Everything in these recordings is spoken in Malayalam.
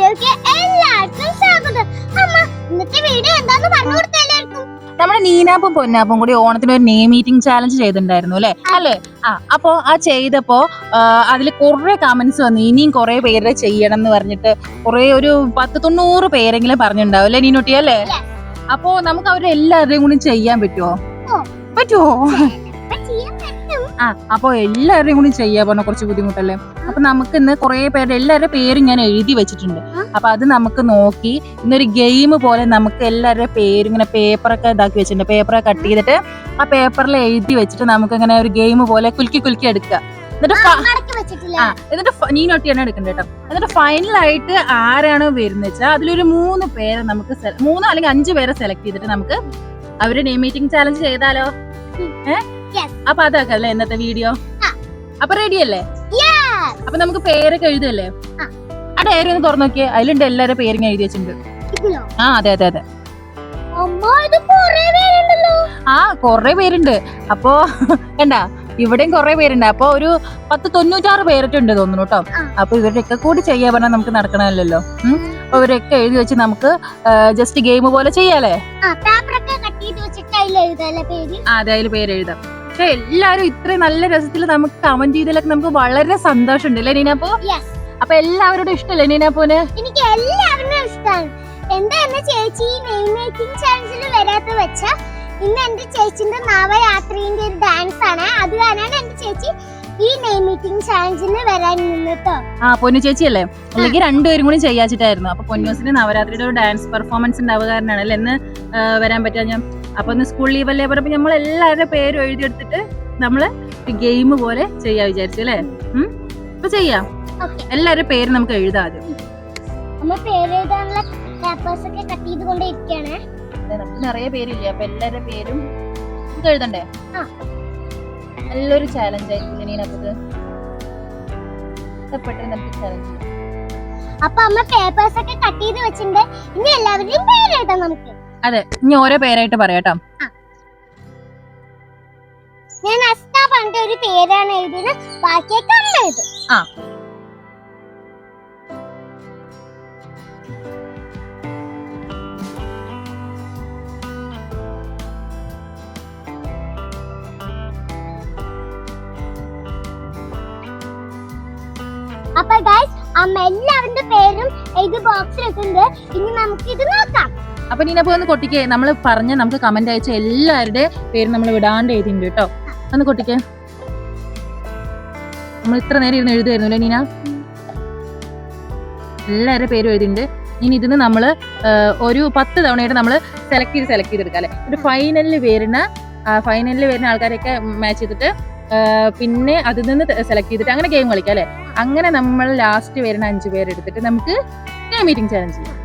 വീഡിയോയ്ക്ക് എല്ലാവർക്കും സ്വാഗതം. അമ്മ ഇന്നത്തെ വീഡിയോ എന്താന്ന് പറഞ്ഞു കൊടുത്താ എല്ലാവർക്കും. നമ്മുടെ നീനാപ്പും പൊന്നാപ്പും കൂടി ഓണത്തിന് ഒരു നെയിം മീറ്റിംഗ് ചാലഞ്ച് ചെയ്തിട്ടുണ്ടായിരുന്നു അല്ലേ? അപ്പൊ ആ ചെയ്തപ്പോ അതിൽ കുറെ കമന്റ്സ് വന്നു, ഇനിയും കുറെ പേര് ചെയ്യണം എന്ന് പറഞ്ഞിട്ട് കുറെ ഒരു 90 പേരെങ്കിലും പറഞ്ഞിട്ടുണ്ടാവും അല്ലേ നീനുട്ടി അല്ലേ? അപ്പൊ നമുക്ക് അവരുടെ എല്ലാവരുടെയും കൂടി ചെയ്യാൻ പറ്റുമോ? അപ്പൊ എല്ലാവരുടെയും കൂടി ചെയ്യാൻ പറഞ്ഞ കുറച്ച് ബുദ്ധിമുട്ടല്ലേ? അപ്പൊ നമുക്ക് ഇന്ന് കുറെ പേരുടെ എല്ലാവരുടെ പേരും ഞാൻ എഴുതി വെച്ചിട്ടുണ്ട്. അപ്പൊ അത് നമുക്ക് നോക്കി ഇന്നൊരു ഗെയിം പോലെ നമുക്ക് എല്ലാവരുടെ പേരും ഇങ്ങനെ പേപ്പറൊക്കെ ഇതാക്കി വെച്ചിട്ടുണ്ട്. പേപ്പറൊക്കെ കട്ട് ചെയ്തിട്ട് ആ പേപ്പറിൽ എഴുതി വെച്ചിട്ട് നമുക്ക് ഇങ്ങനെ ഒരു ഗെയിം പോലെ കുലുക്കി എടുക്കുക. എന്നിട്ട് നീനൊട്ടിയാണ് എടുക്കണ്ടേ കേട്ടോ. എന്നിട്ട് ഫൈനലായിട്ട് ആരാണോ വരുന്നത് വെച്ചാൽ അതിലൊരു 3 പേരെ നമുക്ക് 3 അല്ലെങ്കിൽ 5 പേരെ സെലക്ട് ചെയ്തിട്ട് നമുക്ക് അവര് നെയിം മീറ്റിംഗ് ചാലഞ്ച് ചെയ്താലോ? അപ്പൊ അതൊക്കെ അല്ലേ ഇന്നത്തെ വീഡിയോ. അപ്പൊ റെഡി അല്ലേ? അപ്പൊ നമുക്ക് പേരൊക്കെ എഴുതല്ലേ? ആ ഡയറി ഒന്ന് തുറന്നു നോക്കിയേ, അതിലുണ്ട് എല്ലാവരുടെ പേരും എഴുതി വെച്ചിട്ടുണ്ട്. അതെ കൊറേ പേരുണ്ട്. അപ്പൊ കണ്ടാ ഇവിടെയും കുറെ പേരുണ്ട്. അപ്പൊ ഒരു 96 പേരിട്ടുണ്ട് തോന്നുന്നു കേട്ടോ. അപ്പൊ ഇവരുടെയൊക്കെ കൂടി ചെയ്യാൻ പറഞ്ഞാൽ നമുക്ക് നടക്കണമല്ലോ. അപ്പൊ ഇവരൊക്കെ എഴുതി വെച്ച് നമുക്ക് ജസ്റ്റ് ഗെയിം പോലെ ചെയ്യാലേ? അതെ, അതിൽ പേര് എഴുതാം. പക്ഷെ എല്ലാരും ഇത്രയും നല്ല രസത്തിൽ നമുക്ക് കമന്റ് ചെയ്തതിലൊക്കെ നമുക്ക് വളരെ സന്തോഷമുണ്ട് അല്ലേ നീനാപ്പോ? അപ്പൊ എല്ലാവരോടും ഇഷ്ടല്ലേ നീനാപ്പോന്? എനിക്ക് എല്ലാവരും ഇഷ്ടമാണ്. എന്താ എന്നെ ചേച്ചി നെയിം മേക്കിംഗ് ചാലഞ്ചിൽ വരാത്ത വെച്ച ഇന്ന് എന്റെ ചേച്ചിന്റെ നവരാത്രിന്റെ ഒരു ഡാൻസ് ആണ്. അത് കാരണമാണ് എന്റെ ചേച്ചി ഈ നെയിം മീറ്റിംഗ് ചാലഞ്ചിന് വരാൻ നിന്നിട്ടോ. പൊന്നു ചേച്ചി അല്ലേ? അല്ലെങ്കിൽ രണ്ടുപേരും കൂടി ചെയ്യാച്ചിട്ടായിരുന്നു. അപ്പൊ പൊന്നൂസിന്റെ നവരാത്രിയുടെ ഒരു ഡാൻസ് പെർഫോമൻസ് ഉണ്ടാവുക കാരണമാണ് അല്ലെ എന്ന് വരാൻ പറ്റാ. ഞാൻ അപ്പൊ ഒന്ന് സ്കൂൾ ലീവ് അല്ലേ പറഞ്ഞപ്പോ നമ്മൾ എല്ലാവരുടെ പേരും എഴുതിയെടുത്തിട്ട് നമ്മള് ഗെയിം പോലെ ചെയ്യാ വിചാരിച്ചു അല്ലേ? അപ്പൊ ചെയ്യാം. എല്ലാവരുടെ പേര് നമുക്ക് എഴുതാം. ആദ്യം നമുക്ക് നിറയെ പേരില്ലേ, അപ്പൊ എല്ലാവരുടെ പേരും നമുക്ക് എഴുതണ്ടേ? നല്ലൊരു ചാലഞ്ച് ആയിരിക്കും ഇതിനകത്ത്. പെട്ടെന്ന് നമുക്ക് ചാലഞ്ച്. അപ്പൊ അമ്മ പേപ്പേഴ്സ് ഒക്കെ കട്ട് ചെയ്ത് വെച്ചിട്ടുണ്ട്. ഇനി എല്ലാവരുടെയും പേര് എഴുതാം നമുക്ക്. അതെ, ഇനി ഓരോ പേരായിട്ട് പറയാട്ടോ. ഞാൻ അസ്ത പറഞ്ഞ ഒരു പേരാണ് എഴുതിയത്, ബാക്കിയൊക്കെ അമ്മ എഴുതും. അപ്പൊ ഗൈസ് അമ്മ എല്ലാവരുടെ പേരും എഴുതി ബോക്സിൽ ഇട്ടിട്ടുണ്ട്. ഇനി നമുക്ക് ഇത് നോക്കാം. അപ്പൊ നീനപ്പോ ഒന്ന് കൊട്ടിക്കേ. നമ്മൾ പറഞ്ഞ നമുക്ക് കമന്റ് അയച്ച എല്ലാവരുടെ പേരും നമ്മൾ വിടാണ്ട് എഴുതിയിട്ടുണ്ട് കേട്ടോ. ഒന്ന് കൊട്ടിക്കേ. നമ്മൾ ഇത്ര നേരം ഇരുന്ന് എഴുതായിരുന്നല്ലേ നീന? എല്ലാവരുടെ പേരും എഴുതിയിട്ടുണ്ട്. ഇനി ഇതിന് നമ്മള് ഒരു 10 തവണയായിട്ട് നമ്മൾ സെലക്ട് ചെയ്തെടുക്കാം അല്ലെ? ഒരു ഫൈനലിൽ വരുന്ന ആൾക്കാരെയൊക്കെ മാച്ച് ചെയ്തിട്ട് പിന്നെ അതിൽ നിന്ന് സെലക്ട് ചെയ്തിട്ട് അങ്ങനെ ഗെയിം കളിക്കാം അല്ലെ? അങ്ങനെ നമ്മൾ ലാസ്റ്റ് വരുന്ന 5 പേരെടുത്തിട്ട് നമുക്ക് നെയിം മീറ്റിംഗ് ചാലഞ്ച് ചെയ്യാം.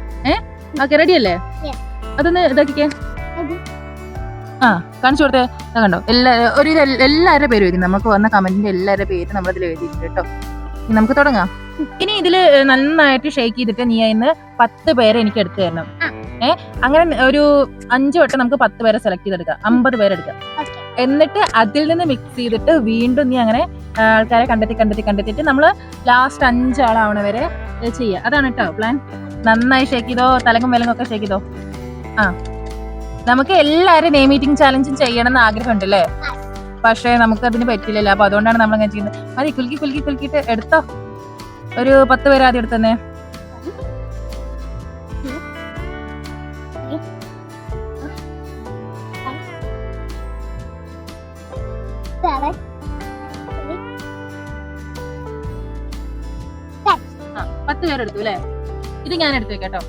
ഓക്കെ, റെഡി അല്ലേ? അതൊന്ന് ഇതാക്കിക്കേ. കാണിച്ചു കൊടുത്തേ. കണ്ടോ, എല്ലാവരുടെ പേരും എഴുതി. നമുക്ക് വന്ന കമന്റിന്റെ എല്ലാവരുടെ പേര് നമ്മളതിൽ എഴുതിയിട്ടുണ്ട് കേട്ടോ. നമുക്ക് തുടങ്ങാം. ഇനി ഇതില് നന്നായിട്ട് ഷെയ്ക്ക് ചെയ്തിട്ട് നീ അതിന് 10 പേരെ എനിക്ക് എടുത്തു തരണം. അങ്ങനെ ഒരു 5 വട്ടം നമുക്ക് 10 പേരെ സെലക്ട് ചെയ്തെടുക്കാം. 50 പേരെടുക്കാം. എന്നിട്ട് അതിൽ നിന്ന് മിക്സ് ചെയ്തിട്ട് വീണ്ടും നീ അങ്ങനെ ആൾക്കാരെ കണ്ടെത്തിയിട്ട് നമ്മള് ലാസ്റ്റ് 5 ആളാവണ വരെ ചെയ്യാം. അതാണ് കേട്ടോ പ്ലാൻ. നന്നായി ഷേക്ക് ചെയ്തോ, തലങ്ങും വിലങ്ങൊക്കെ ഷേക്ക് ചെയ്തോ. നമുക്ക് എല്ലാവരും നെയിം മീറ്റിംഗ് ചാലഞ്ചും ചെയ്യണം എന്ന് ആഗ്രഹമുണ്ട് അല്ലേ? പക്ഷെ നമുക്ക് അതിന് പറ്റില്ലല്ലോ. അപ്പൊ അതുകൊണ്ടാണ് നമ്മൾ അങ്ങനെ ചെയ്യുന്നത്. മതി, കുലുക്കിട്ട് എടുത്തോ. ഒരു 10 പേര് ആദ്യം എടുത്തന്നെ. പത്ത് പേരെടുത്തു അല്ലേ? ഇത് ഞാൻ എടുത്തു വെക്കാം കേട്ടോ.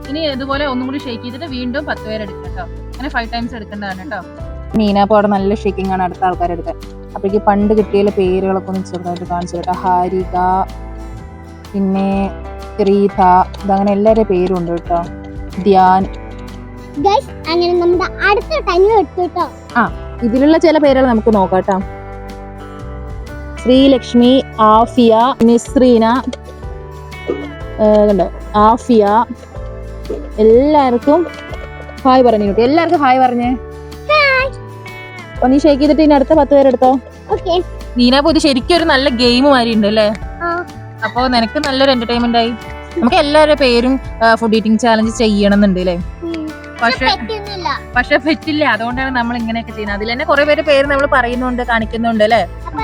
ഇനി ഇതുപോലെ ഒന്നും കൂടി ഷേക്ക് ചെയ്തിട്ട് വീണ്ടും 10 പേരെടുക്കാം കേട്ടോ. അങ്ങനെ 5 ടൈംസ് എടുക്കേണ്ടതാണ് കേട്ടോ. മീനാപ്പോ അവിടെ നല്ല ഷേക്കിംഗ് ആണ് അടുത്ത ആൾക്കാരെടുക്കാൻ. അപ്പോഴേക്ക് പണ്ട് കിട്ടിയ പേരുകളൊക്കെ ഒന്ന് ചെറുതായിട്ട് കാണിച്ചു കേട്ടോ. ഹാരിക, പിന്നെ റീത, ഇതങ്ങനെ എല്ലാവരുടെ പേരും ഉണ്ട് കേട്ടോ. ധ്യാൻ. അങ്ങനെ നമ്മുടെ അടുത്ത ടൈം എടുത്തു കേട്ടോ. ഇതിലുള്ള ചില പേരുകൾ നമുക്ക് നോക്കാം കേട്ടോ. ശ്രീലക്ഷ്മി, ആഫിയ, നിസ്രീന, കണ്ടോ, ആഫിയ. എല്ലാവർക്കും ഹായ് പറഞ്ഞു കേട്ടോ. എല്ലാവർക്കും ഹായ് പറഞ്ഞേ. നീ ഷേക്ക് ചെയ്തിട്ട് ഇനി അടുത്ത 10 പേരെടുത്തോ. നീനാപ്പോ ഇത് ശരിക്കും ഒരു നല്ല ഗെയിം മാതിരി ഉണ്ട് അല്ലേ? അപ്പൊ നിനക്ക് നല്ലൊരു എന്റർടൈൻമെന്റ് ആയി. നമുക്ക് എല്ലാവരുടെ പേരും ഫുഡ് ഈറ്റിംഗ് ചാലഞ്ച് ചെയ്യണമെന്നുണ്ട് അല്ലേ? പക്ഷെ പറ്റില്ല. അതുകൊണ്ടാണ് നമ്മൾ ഇങ്ങനെയൊക്കെ ചെയ്യുന്നത്. അതിൽ തന്നെ കുറെ പേര് പേര് നമ്മൾ പറയുന്നുണ്ട്, കാണിക്കുന്നുണ്ട് അല്ലേ? അപ്പൊ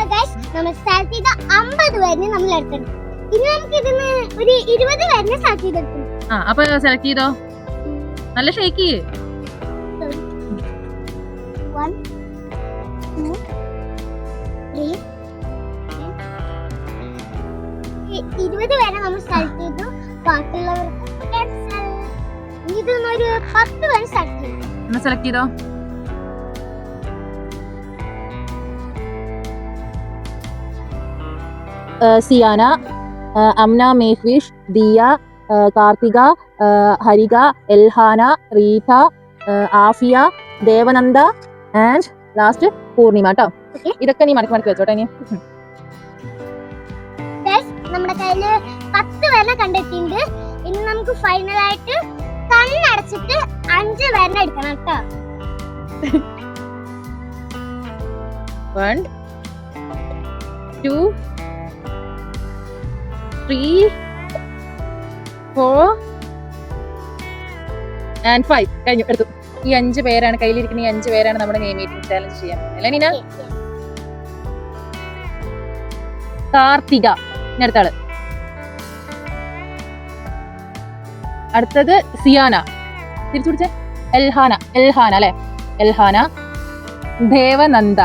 നമ്മൾ സ്റ്റാർട്ട് ചെയ്ത 50 പേരിന് നമ്മൾ എടുക്കണം. ഇനി നമുക്ക് ഇതിന് ഒരു 20 പേരിനെ സ്റ്റാർട്ട് ചെയ്തെടുക്കണം. അപ്പൊ സെലക്ട് ചെയ്തോ. നല്ല ഷേക്ക് ചെയ്യ്. 1 2 3 20 പേരെ നമ്മൾ സ്റ്റാർട്ട് ചെയ്തു. ബാക്കിയുള്ളവർക്ക് ക്യാൻസൽ. ഇതൊന്നൊരു 10 പേര് സ്റ്റാർട്ട് ചെയ്തു. എന്നാ സെലക്ട് ചെയ്തോ. സിയാന, അംന മേഹ്വിഷ്, ദിയ, കാർത്തിക, ഹരിക, എൽഹാന, റീത, ആഫിയ, ദേവനന്ദ ആൻഡ് ലാസ്റ്റ് പൂർണിമ കേട്ടോ. ഇതൊക്കെ നീ മടക്കി മടക്കി വെച്ചോട്ടെ. ഇനി നമ്മുടെ കയ്യില് 10 പേരെ കണ്ടെത്തിയിട്ടുണ്ട്. ഇനി നമുക്ക് ഫൈനൽ ആയിട്ട് കണ്ണടച്ചിട്ട് 5 പേരെ എടുക്കണം കേട്ടോ. 1 2 3 4 and 5 കഴിഞ്ഞു. എടുത്തു. ഈ 5 പേരാണ് കയ്യിലിരിക്കുന്ന. ഈ 5 പേരാണ് നമ്മുടെ നെയിം മീറ്റിംഗ് ചാലഞ്ച് ചെയ്യാൻ അല്ലേ നീന? കാർത്തിക അടുത്ത ആള്. അടുത്തത് സിയാന. തിരിച്ചു പിടിച്ചേ. എൽഹാന അല്ലെ? എൽഹാന. ദേവനന്ദ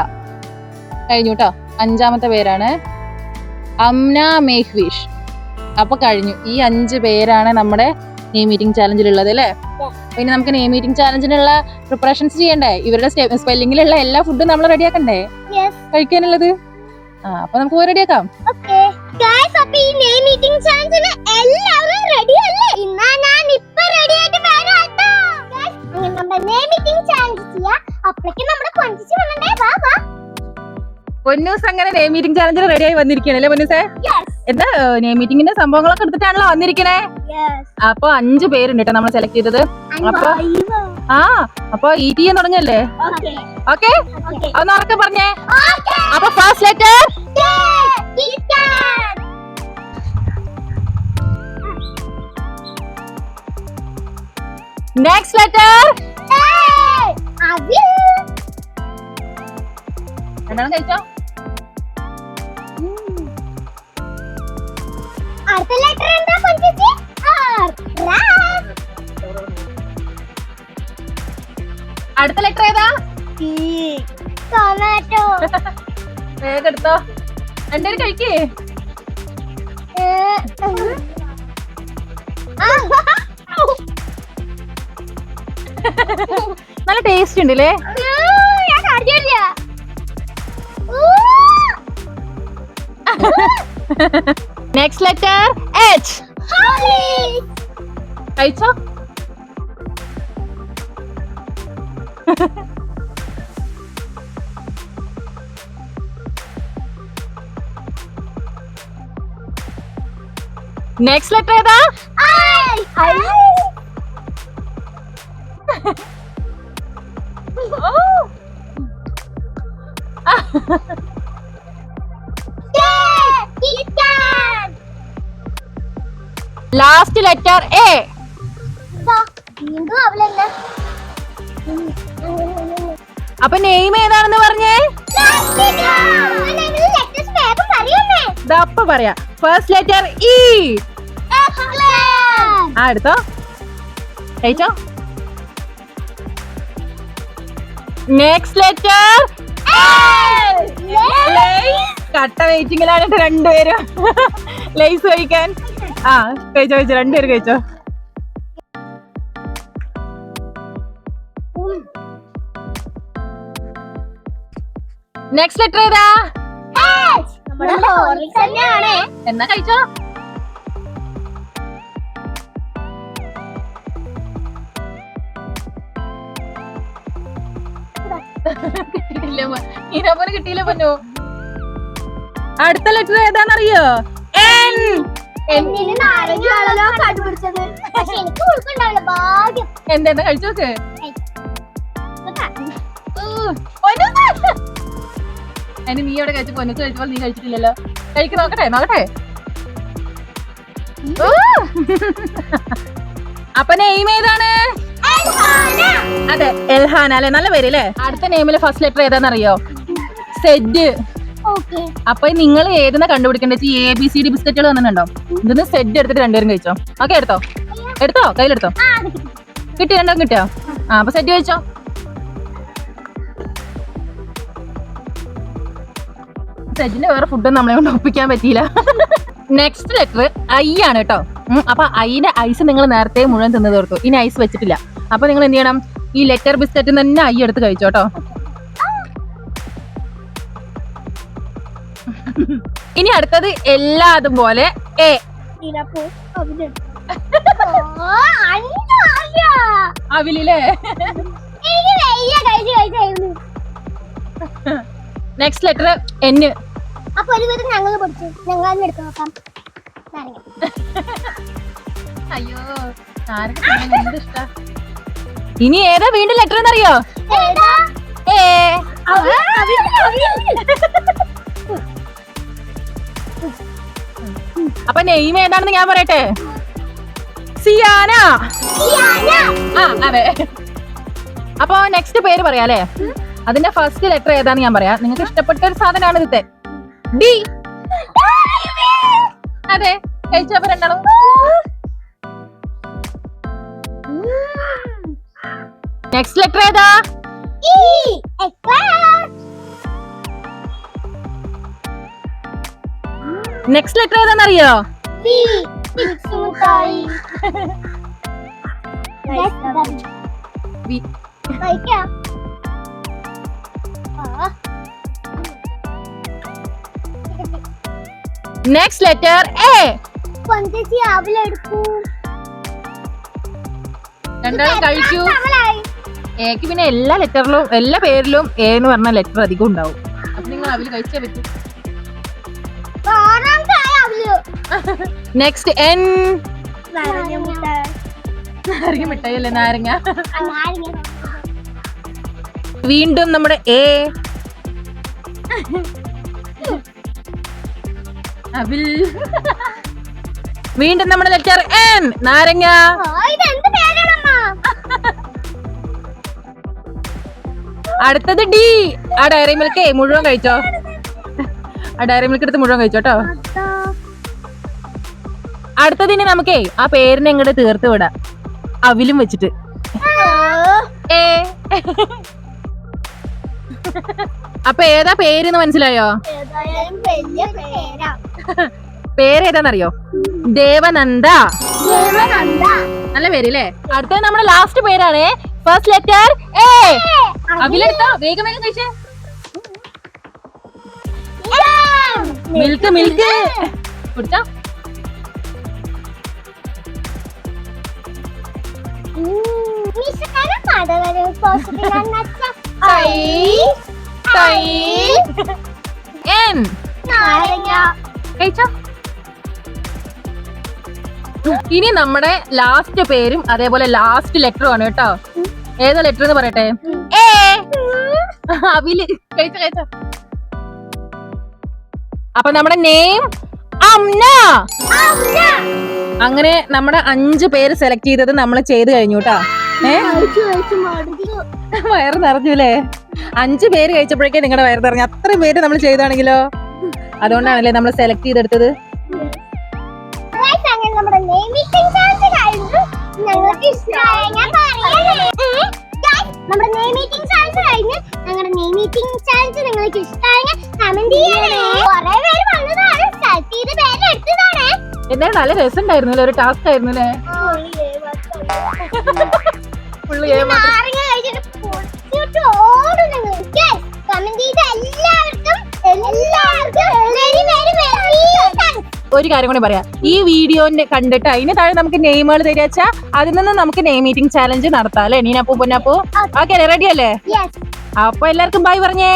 കഴിഞ്ഞു കേട്ടോ. 5ാമത്തെ പേരാണ് അംന മേഹ്വിഷ്. അപ്പൊ കഴിഞ്ഞു. ഈ 5 പേരാണ് നമ്മുടെ നെയിം മീറ്റിംഗ് ചാലഞ്ചിലുള്ളത് അല്ലേ? പിന്നെ നമുക്ക് നെയിം മീറ്റിംഗ് ചാലഞ്ചിനുള്ള പ്രിപ്പറേഷൻസ് ചെയ്യണ്ടേ? ഇവരുടെ സ്പെല്ലിങ്ങിലുള്ള എല്ലാ ഫുഡും നമ്മൾ റെഡിയാക്കണ്ടേ കഴിക്കാനുള്ളത്? അപ്പൊ നമുക്ക് പോയി റെഡിയാക്കാം. അപ്പൊ ഈ നെയിം മീറ്റിംഗ് ചാലഞ്ചിന് എല്ലാവരും റെഡി അല്ലേ? ഇന്നാ ഞാൻ ഇപ്പൊ റെഡി ആയിട്ട് വരാം കേട്ടോ. അങ്ങനെ നമ്മുടെ നെയിം മീറ്റിംഗ് ചാലഞ്ച് ചെയ്യാം. അപ്പോഴേക്കും നമ്മുടെ കൊഞ്ചിച്ച് വന്നേ. വാ വാ. പൊന്നൂസ് അങ്ങനെ നെയിം മീറ്റിംഗ് ചാലഞ്ചിന് റെഡി ആയി വന്നിരിക്കണല്ലേ പൊന്നൂസേ? എന്താ നെയിം മീറ്റിംഗിന്റെ സംഭവങ്ങളൊക്കെ എടുത്തിട്ടാണല്ലോ വന്നിരിക്കണേ. അപ്പൊ 5 പേരുണ്ട് കേട്ടോ നമ്മൾ സെലക്ട് ചെയ്തത്. അപ്പൊ ഈറ്റ് ചെയ്യാൻ തുടങ്ങല്ലേ? ഓക്കെ, അതൊന്ന് ഉറക്കെ പറഞ്ഞേ. അപ്പൊ ഫസ്റ്റ് ലെറ്റർ നെക്സ്റ്റ് ലെറ്റർ രണ്ടാളും കഴിച്ചോ? അടുത്ത ലെറ്റർ എന്താ കൊഞ്ചിച്ച്? അടുത്ത ലെറ്റർ ഏതാ? ടൊമാറ്റോ. വേഗം എടുത്തോ. രണ്ടുപേരും കഴിക്കേ. നല്ല ടേസ്റ്റ് ഉണ്ട് അല്ലേ? Next letter H. കഴിച്ചോ? നെക്സ്റ്റ് ലെറ്റർ ഏതാ? Last letter A. അപ്പൊ നെയിം ഏതാണെന്ന് പറഞ്ഞേ? അപ്പൊ പറയാ. First letter E. എടുത്തോ. കഴിച്ചോ. നെക്സ്റ്റ് ലെറ്റർ കട്ട വെയിറ്റിംഗിലാണ് രണ്ടുപേരും ലൈസ് കഴിക്കാൻ. കഴിച്ചോ കഴിച്ചോ. രണ്ടുപേരും കഴിച്ചോ. നെക്സ്റ്റ് ലെറ്റർ ഏതാ? എന്നാ കഴിച്ചോ. ഇതിനെപ്പോലെ കിട്ടിയില്ല പൊന്നു. അടുത്ത ലെറ്റർ ഏതാന്നറിയോ? എൻ. എന്താ കഴിച്ചു നോക്ക്. അതിന് നീ അവിടെ കഴിച്ചു പൊന്നു കഴിച്ചപ്പോൾ നീ കഴിച്ചിട്ടില്ലല്ലോ. കഴിക്ക് നോക്കട്ടെ നോക്കട്ടെ. അപ്പൊ നെയിം ഏതാണ്? അതെ, എൽഹാന അല്ലെ, നല്ല പേര് അല്ലേ. അടുത്ത നെയിമില് ഫസ്റ്റ് ലെറ്റർ ഏതാണെന്നറിയോ? സെഡ്. അപ്പൊ നിങ്ങൾ ഏതെന്നാ കണ്ടുപിടിക്കേണ്ടത്? ABCD ബിസ്ക്കറ്റുകൾ വന്നിട്ടുണ്ടോ? ഇതൊന്ന് സെഡ് എടുത്തിട്ട് രണ്ടുപേരും കഴിച്ചോ. ഓക്കെ, എടുത്തോ കയ്യിലെടുത്തോ. കിട്ടിയോ? രണ്ടും കിട്ടിയോ? അപ്പൊ സെഡ് കഴിച്ചോ. സെഡിന്റെ വേറെ ഫുഡൊന്നും നമ്മളെ കൊണ്ട് ഒപ്പിക്കാൻ പറ്റിയില്ല. നെക്സ്റ്റ് ലെറ്റർ ഐ ആണ് കേട്ടോ. അപ്പൊ ഐന്റെ ഐസ് നിങ്ങൾ നേരത്തെ മുഴുവൻ തിന്നു തീർത്തു. ഇനി ഐസ് വെച്ചിട്ടില്ല. അപ്പൊ നിങ്ങൾ എന്ത് ചെയ്യണം? ഈ ലെറ്റർ ബിസ്ക്കറ്റ് തന്നെ ഐ എടുത്ത് കഴിച്ചോട്ടോ. ഇനി അടുത്തത് എല്ലാതും പോലെ എ. അവിലേ. Next letter N. അപ്പൊ ഒരു പേര് ഞങ്ങൾ പഠിച്ചു. ഞങ്ങൾ എടുത്ത് നോക്കാം. അയ്യോ, എന്ത് ഇഷ്ടാ. ഇനി ഏതാ വീണ്ടും ലെറ്റർ എന്നറിയോ? എ. അപ്പൊ നെയിം ഏതാണെന്ന് ഞാൻ പറയട്ടെ? സിയാന. അതെ. അപ്പൊ നെക്സ്റ്റ് പേര് പറയാല്ലേ? അതിന്റെ ഫസ്റ്റ് ലെറ്റർ ഏതാന്ന് ഞാൻ പറയാം. നിങ്ങൾക്ക് ഇഷ്ടപ്പെട്ട ഒരു സാധനമാണ് ഇത്. ഡി. അതെ, കഴിച്ചപ്പോ രണ്ടാളും. നെക്സ്റ്റ് ലെറ്റർ ഏതാ? നെക്സ്റ്റ് ലെറ്റർ ഏതാന്നറിയോ? Next letter A. രണ്ടാളും കഴിക്കൂ. എക്ക് പിന്നെ എല്ലാ ലെറ്ററിലും എല്ലാ പേരിലും എ എന്ന് പറഞ്ഞ ലെറ്റർ അധികം ഉണ്ടാവും. അപ്പൊ നിങ്ങൾ അവല് കഴിച്ചേ പറ്റൂ. Next N. നാരങ്ങ മിഠായി അല്ലേ? നാരങ്ങ. വീണ്ടും നമ്മുടെ എ. അവിൽ. വീണ്ടും നമ്മുടെ ലെറ്റർ എൻ. നാരങ്ങ. അടുത്തത് ഡി. ആ ഡയറി മിൽക്ക് മുഴുവൻ കഴിച്ചോ. ആ ഡയറി മിൽക്ക് എടുത്ത് മുഴുവൻ കഴിച്ചോട്ടോ. അടുത്തതിന് നമുക്കേ ആ പേരിനെ ഇങ്ങോട്ട് തീർത്ത് വിടാം. അവിലും വെച്ചിട്ട്. ഏ. അപ്പൊ ഏതാ പേരെന്ന് മനസ്സിലായോ? പേരേതാന്നറിയോ? ദേവനന്ദ. നല്ല പേരല്ലേ? അടുത്തത് നമ്മുടെ ലാസ്റ്റ് പേരാണ്. First letter A. അവിലെടുത്തോ, വേഗം വേഗം കഴിച്ചേ. മിൽക്ക് മിൽക്ക് കുടിച്ചോ. കഴിച്ചോ. ഇനി നമ്മുടെ ലാസ്റ്റ് പേരും അതേപോലെ ലാസ്റ്റ് ലെറ്ററും ആണ് കേട്ടോ. ഏതാ ലെറ്റർ എന്ന് പറയട്ടെ? എ. അവില്. കഴിച്ചോ കഴിച്ചോ. അപ്പൊ നമ്മുടെ നെയിം അംന. അങ്ങനെ നമ്മുടെ 5 പേര് സെലക്ട് ചെയ്തത് നമ്മൾ ചെയ്ത് കഴിഞ്ഞു കേട്ടോ. വയറ് നിറഞ്ഞൂലേ? 5 പേര് കഴിച്ചപ്പോഴേക്കും നിങ്ങളുടെ വയറ് നിറഞ്ഞു. അത്രയും പേര് നമ്മൾ ചെയ്താണെങ്കിലോ. അതുകൊണ്ടാണല്ലേ നമ്മൾ സെലക്ട് ചെയ്തെടുത്തത്. നമ്മുടെ നെയിമിംഗ് ചാലഞ്ച് കഴിഞ്ഞു. ഞങ്ങൾക്ക് ഇഷ്ടമായി. നമ്മുടെ നെയിമിംഗ് ചാലഞ്ച് കഴിഞ്ഞു. ഞങ്ങളുടെ നെയിമിംഗ് ചാലഞ്ച് നിങ്ങൾക്ക് ഇഷ്ടമായി കമന്റ് ചെയ്യണേ. കുറെ പേര് വന്നതാണ്, സെലക്ട് ചെയ്ത പേര് എടുത്തതാണ്. എന്തായാലും നല്ല രസം ഉണ്ടായിരുന്നു. ഒരു ടാസ്ക് ആയിരുന്നു അല്ലേ? ഒരു കാര്യം കൂടി പറയാം. ഈ വീഡിയോ കണ്ടിട്ട് അതിന് താഴെ നമുക്ക് നെയിമുകൾ തരാച്ചാ അതിൽ നിന്ന് നമുക്ക് നെയിം മീറ്റിംഗ് ചാലഞ്ച് നടത്താം അല്ലെ? നീനപ്പൂ പൊന്നപ്പൂ ഓക്കെ അല്ലേ? റെഡി അല്ലേ? അപ്പൊ എല്ലാവർക്കും ബൈ പറഞ്ഞേ.